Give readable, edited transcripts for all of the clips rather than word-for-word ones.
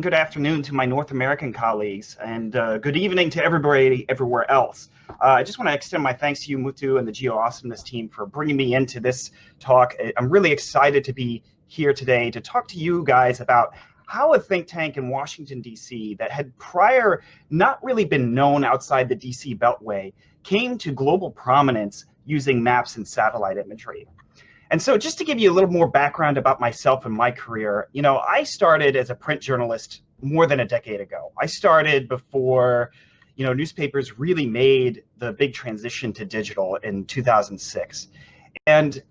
good afternoon to my North American colleagues, and good evening to everybody everywhere else. I just want to extend my thanks to you, Mutu, and the Geoawesomeness team for bringing me into this talk. I'm really excited to be here today to talk to you guys about how a think tank in Washington, D.C. that had prior not really been known outside the D.C. Beltway came to global prominence using maps and satellite imagery. And so just to give you a little more background about myself and my career, I started as a print journalist more than a decade ago. I started before, newspapers really made the big transition to digital in 2006. And,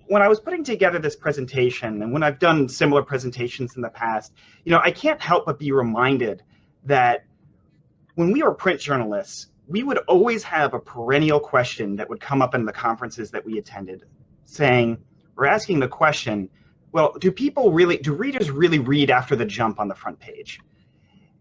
when I was putting together this presentation, and when I've done similar presentations in the past, I can't help but be reminded that when we were print journalists, we would always have a perennial question that would come up in the conferences that we attended, saying, we're asking the question, well, do readers really read after the jump on the front page?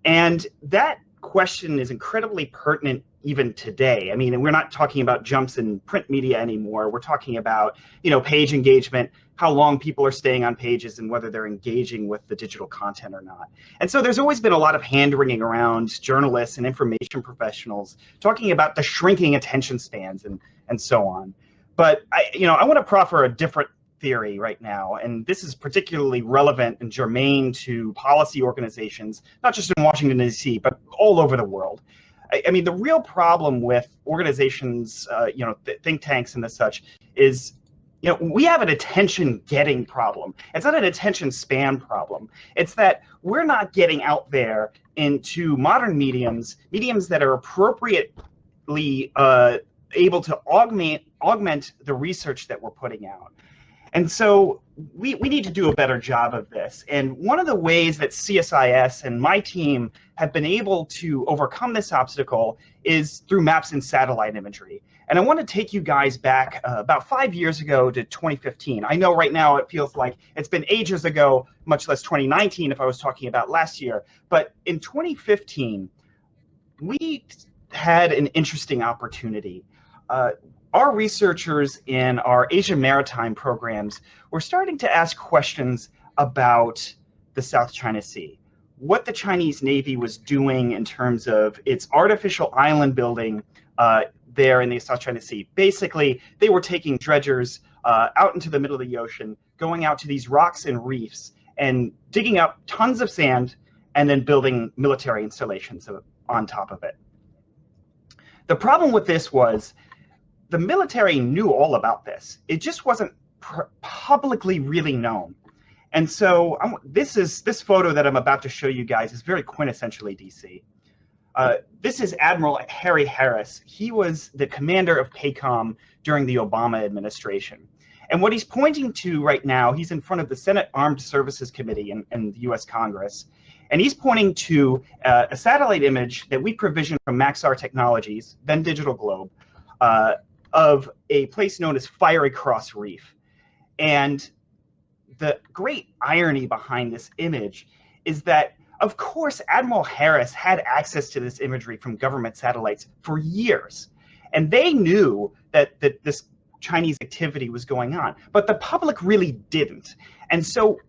And that question is incredibly pertinent even today. I mean, we're not talking about jumps in print media anymore. We're talking about, page engagement, how long people are staying on pages, and whether they're engaging with the digital content or not. And so there's always been a lot of hand-wringing around journalists and information professionals talking about the shrinking attention spans and so on. But I want to proffer a different theory right now, and this is particularly relevant and germane to policy organizations, not just in Washington, D.C., but all over the world. I mean, the real problem with organizations, think tanks and the such, is, we have an attention-getting problem. It's not an attention span problem. It's that we're not getting out there into modern mediums that are appropriately able to augment the research that we're putting out. And so we need to do a better job of this. And one of the ways that CSIS and my team have been able to overcome this obstacle is through maps and satellite imagery. And I want to take you guys back about 5 years ago to 2015. I know right now it feels like it's been ages ago, much less 2019 if I was talking about last year. But in 2015, we had an interesting opportunity. Our researchers in our Asian maritime programs were starting to ask questions about the South China Sea, what the Chinese Navy was doing in terms of its artificial island building there in the South China Sea. Basically, they were taking dredgers out into the middle of the ocean, going out to these rocks and reefs and digging up tons of sand and then building military installations on top of it. The problem with this was the military knew all about this. It just wasn't publicly really known. And so this photo that I'm about to show you guys is very quintessentially DC. This is Admiral Harry Harris. He was the commander of PACOM during the Obama administration. And what he's pointing to right now, he's in front of the Senate Armed Services Committee in the US Congress. And he's pointing to a satellite image that we provisioned from Maxar Technologies, then Digital Globe, of a place known as Fiery Cross Reef. And the great irony behind this image is that, of course, Admiral Harris had access to this imagery from government satellites for years. And they knew that this Chinese activity was going on, but the public really didn't. And so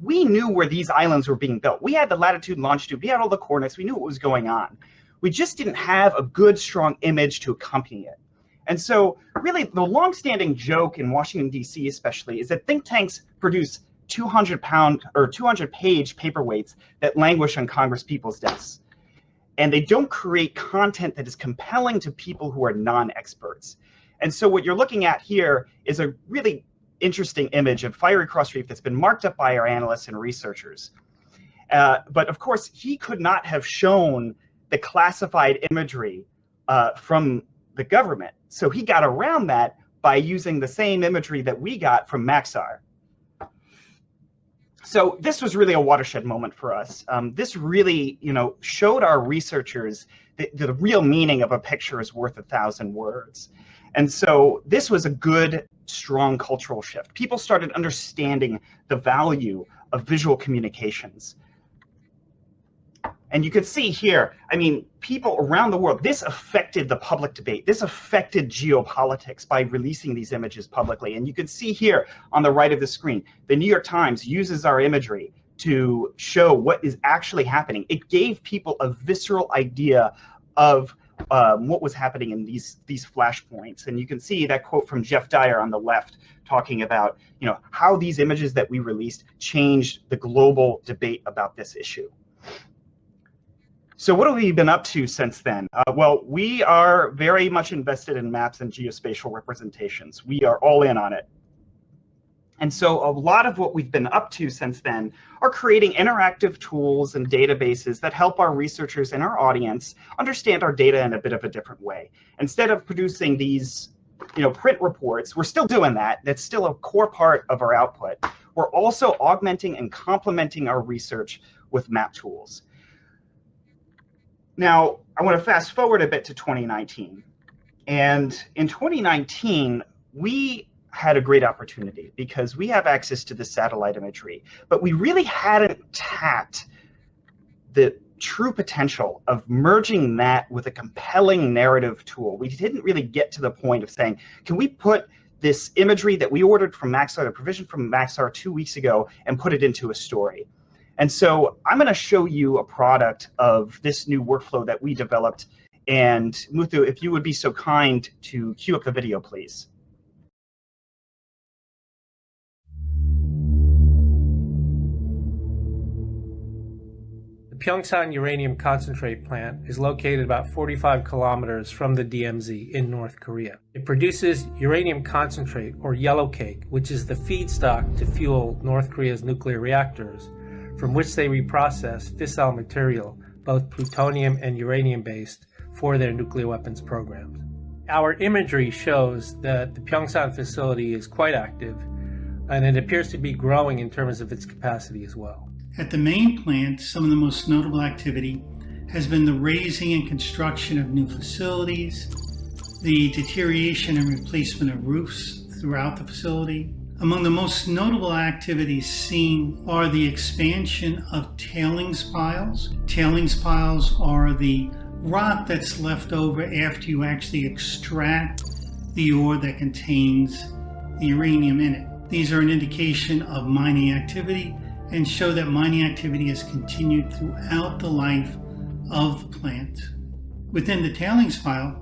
we knew where these islands were being built. We had the latitude and longitude, we had all the coordinates, we knew what was going on. We just didn't have a good, strong image to accompany it. And so really the longstanding joke in Washington, D.C. especially, is that think tanks produce 200-pound or 200-page paperweights that languish on Congress people's desks. And they don't create content that is compelling to people who are non-experts. And so what you're looking at here is a really interesting image of Fiery Cross Reef that's been marked up by our analysts and researchers. But of course, he could not have shown the classified imagery from the government. So he got around that by using the same imagery that we got from Maxar. So this was really a watershed moment for us. This really, showed our researchers the real meaning of a picture is worth 1,000 words. And so this was a good, strong cultural shift. People started understanding the value of visual communications. And you can see here, I mean, people around the world, this affected the public debate. This affected geopolitics by releasing these images publicly. And you can see here on the right of the screen, the New York Times uses our imagery to show what is actually happening. It gave people a visceral idea of what was happening in these flashpoints. And you can see that quote from Jeff Dyer on the left talking about, you know, how these images that we released changed the global debate about this issue. So what have we been up to since then? Well, we are very much invested in maps and geospatial representations. We are all in on it. And so a lot of what we've been up to since then are creating interactive tools and databases that help our researchers and our audience understand our data in a bit of a different way. Instead of producing these, you know, print reports, we're still doing that. That's still a core part of our output. We're also augmenting and complementing our research with map tools. Now, I want to fast forward a bit to 2019. And in 2019, we had a great opportunity because we have access to the satellite imagery, but we really hadn't tapped the true potential of merging that with a compelling narrative tool. We didn't really get to the point of saying, can we put this imagery that we ordered from Maxar, the provision from Maxar 2 weeks ago, and put it into a story? And so I'm going to show you a product of this new workflow that we developed. And Muthu, if you would be so kind to cue up the video, please. The Pyeongsan uranium concentrate plant is located about 45 kilometers from the DMZ in North Korea. It produces uranium concentrate, or yellow cake, which is the feedstock to fuel North Korea's nuclear reactors, from which they reprocess fissile material, both plutonium and uranium-based, for their nuclear weapons programs. Our imagery shows that the Pyeongsan facility is quite active, and it appears to be growing in terms of its capacity as well. At the main plant, some of the most notable activity has been the raising and construction of new facilities, the deterioration and replacement of roofs throughout the facility. Among the most notable activities seen are the expansion of tailings piles. Tailings piles are the rock that's left over after you actually extract the ore that contains the uranium in it. These are an indication of mining activity and show that mining activity has continued throughout the life of the plant. Within the tailings pile,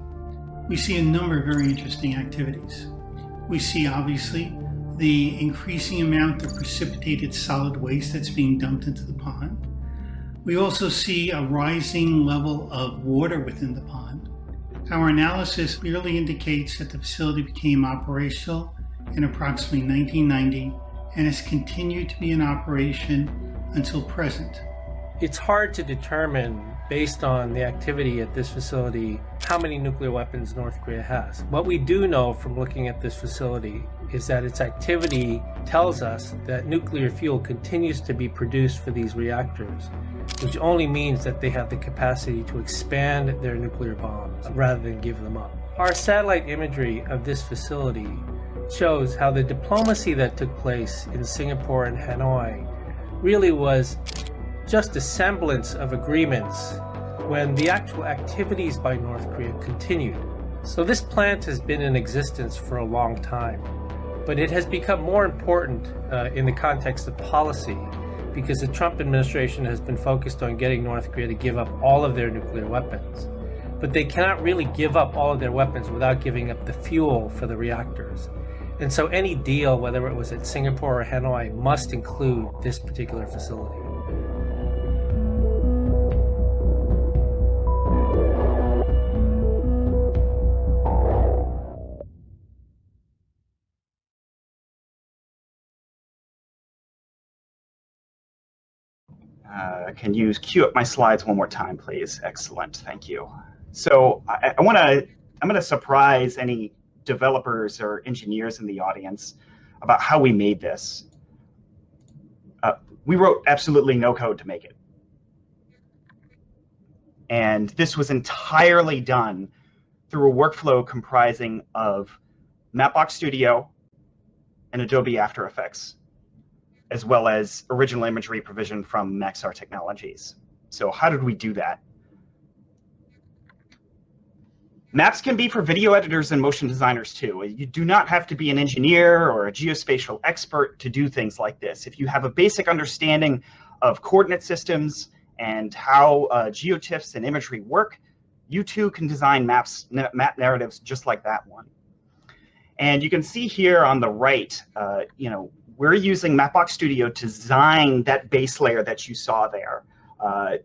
we see a number of very interesting activities. We see, obviously, the increasing amount of precipitated solid waste that's being dumped into the pond. We also see a rising level of water within the pond. Our analysis clearly indicates that the facility became operational in approximately 1990 and has continued to be in operation until present. It's hard to determine, based on the activity at this facility, how many nuclear weapons North Korea has. What we do know from looking at this facility is that its activity tells us that nuclear fuel continues to be produced for these reactors, which only means that they have the capacity to expand their nuclear bombs rather than give them up. Our satellite imagery of this facility shows how the diplomacy that took place in Singapore and Hanoi really was just a semblance of agreements when the actual activities by North Korea continued. So this plant has been in existence for a long time, but it has become more important in the context of policy because the Trump administration has been focused on getting North Korea to give up all of their nuclear weapons. But they cannot really give up all of their weapons without giving up the fuel for the reactors. And so any deal, whether it was at Singapore or Hanoi, must include this particular facility. Can you queue up my slides one more time, please? Excellent, thank you. So I'm going to surprise any developers or engineers in the audience about how we made this. We wrote absolutely no code to make it. And this was entirely done through a workflow comprising of Mapbox Studio and Adobe After Effects, as well as original imagery provision from Maxar Technologies. So how did we do that? Maps can be for video editors and motion designers too. You do not have to be an engineer or a geospatial expert to do things like this. If you have a basic understanding of coordinate systems and how geotiffs and imagery work, you too can design map narratives just like that one. And you can see here on the right, we're using Mapbox Studio to design that base layer that you saw there.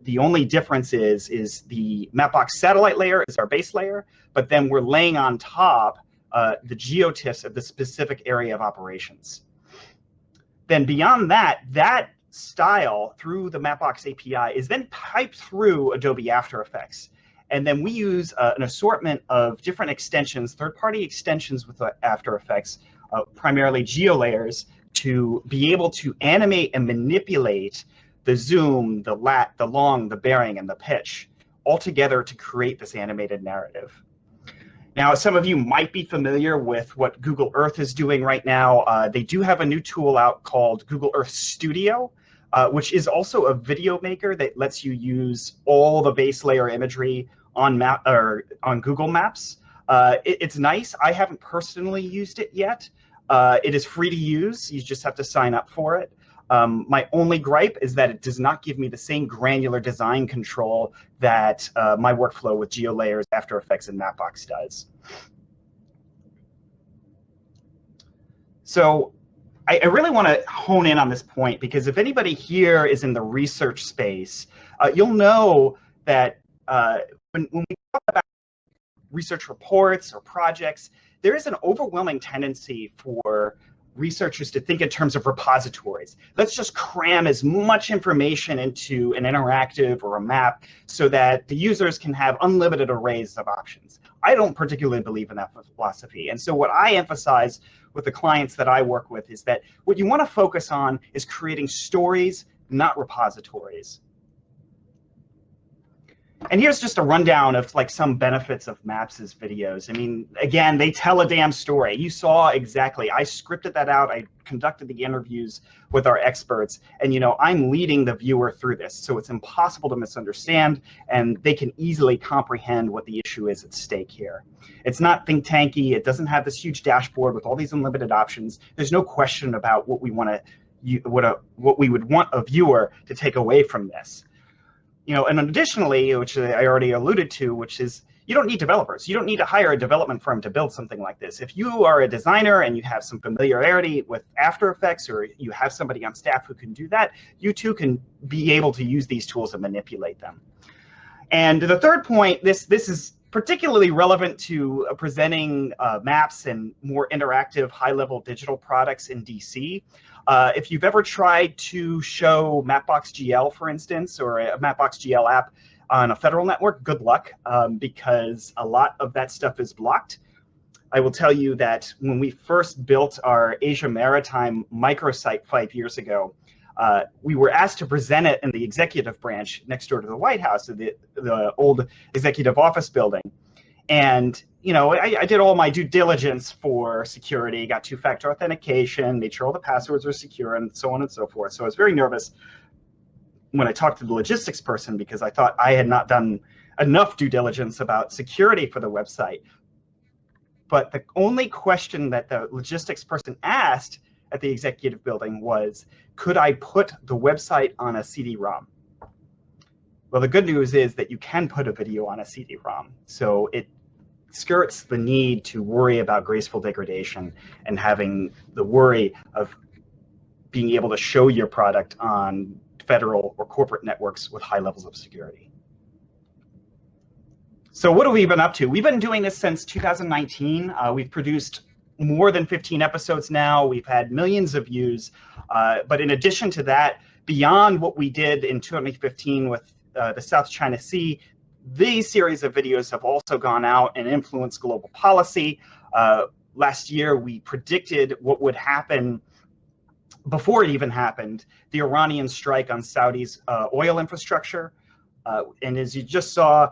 The only difference is the Mapbox satellite layer is our base layer, but then we're laying on top the geotiffs of the specific area of operations. Then beyond that, that style through the Mapbox API is then piped through Adobe After Effects. And then we use an assortment of different extensions, third-party extensions with After Effects, primarily geolayers, to be able to animate and manipulate the zoom, the lat, the long, the bearing, and the pitch all together to create this animated narrative. Now, some of you might be familiar with what Google Earth is doing right now. They do have a new tool out called Google Earth Studio, which is also a video maker that lets you use all the base layer imagery on Google Maps. It's nice. I haven't personally used it yet. It is free to use. You just have to sign up for it. My only gripe is that it does not give me the same granular design control that my workflow with GeoLayers, After Effects, and Mapbox does. So I really want to hone in on this point, because if anybody here is in the research space, you'll know that when we talk about research reports or projects, there is an overwhelming tendency for researchers to think in terms of repositories. Let's just cram as much information into an interactive or a map so that the users can have unlimited arrays of options. I don't particularly believe in that philosophy. And so what I emphasize with the clients that I work with is that what you want to focus on is creating stories, not repositories. And here's just a rundown of like some benefits of Maps' videos. I mean, again, they tell a damn story. You saw exactly. I scripted that out. I conducted the interviews with our experts. And, I'm leading the viewer through this. So it's impossible to misunderstand. And they can easily comprehend what the issue is at stake here. It's not think tanky. It doesn't have this huge dashboard with all these unlimited options. There's no question about what we want to, what we would want a viewer to take away from this. And additionally, which I already alluded to, which is you don't need developers. You don't need to hire a development firm to build something like this. If you are a designer and you have some familiarity with After Effects, or you have somebody on staff who can do that, you too can be able to use these tools and manipulate them. And the third point, this is particularly relevant to presenting maps and more interactive, high-level digital products in DC. If you've ever tried to show Mapbox GL, for instance, or a Mapbox GL app on a federal network, good luck, because a lot of that stuff is blocked. I will tell you that when we first built our Asia Maritime microsite 5 years ago, we were asked to present it in the executive branch next door to the White House, the old executive office building. And I did all my due diligence for security, got two-factor authentication, made sure all the passwords were secure, and so on and so forth. So I was very nervous when I talked to the logistics person, because I thought I had not done enough due diligence about security for the website. But the only question that the logistics person asked at the executive building was, could I put the website on a CD-ROM? Well, the good news is that you can put a video on a CD-ROM. So it skirts the need to worry about graceful degradation and having the worry of being able to show your product on federal or corporate networks with high levels of security. So what have we been up to? We've been doing this since 2019. We've produced more than 15 episodes now. We've had millions of views. But in addition to that, beyond what we did in 2015 with the South China Sea, these series of videos have also gone out and influenced global policy. Last year, we predicted what would happen before it even happened, the Iranian strike on Saudi's oil infrastructure. And as you just saw,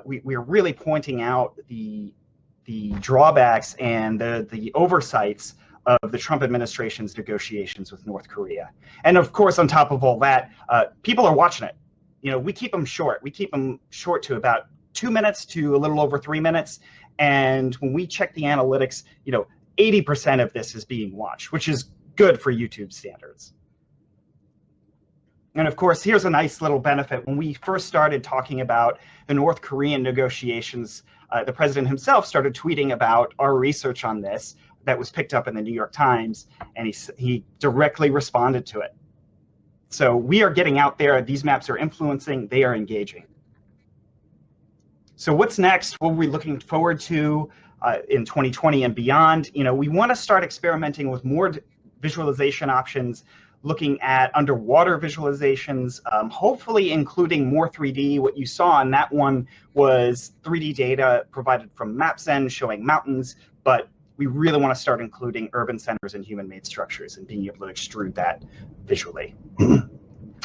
we are really pointing out the drawbacks and the oversights of the Trump administration's negotiations with North Korea. And of course, on top of all that, people are watching it. We keep them short. We keep them short to about 2 minutes to a little over 3 minutes. And when we check the analytics, 80% of this is being watched, which is good for YouTube standards. And of course, here's a nice little benefit. When we first started talking about the North Korean negotiations, the president himself started tweeting about our research on this that was picked up in the New York Times, and he directly responded to it. So we are getting out there. These maps are influencing, they are engaging. So what's next? What are we looking forward to in 2020 and beyond? You know, we want to start experimenting with more visualization options, looking at underwater visualizations, hopefully including more 3D. What you saw on that one was 3D data provided from MapZen showing mountains, but we really want to start including urban centers and human-made structures and being able to extrude that visually.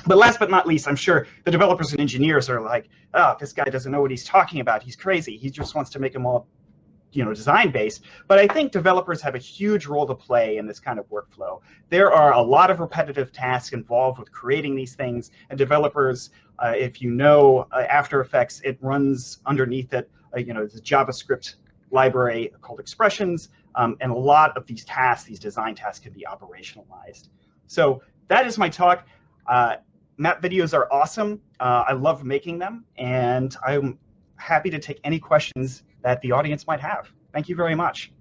But last but not least, I'm sure the developers and engineers are like, oh, this guy doesn't know what he's talking about. He's crazy. He just wants to make them all, you know, design-based. But I think developers have a huge role to play in this kind of workflow. There are a lot of repetitive tasks involved with creating these things, and developers, if you know After Effects, it runs underneath it, you know, the JavaScript library called expressions, and a lot of these tasks, these design tasks, can be operationalized. So that is my talk. Map videos are awesome. I love making them, and I'm happy to take any questions that the audience might have. Thank you very much.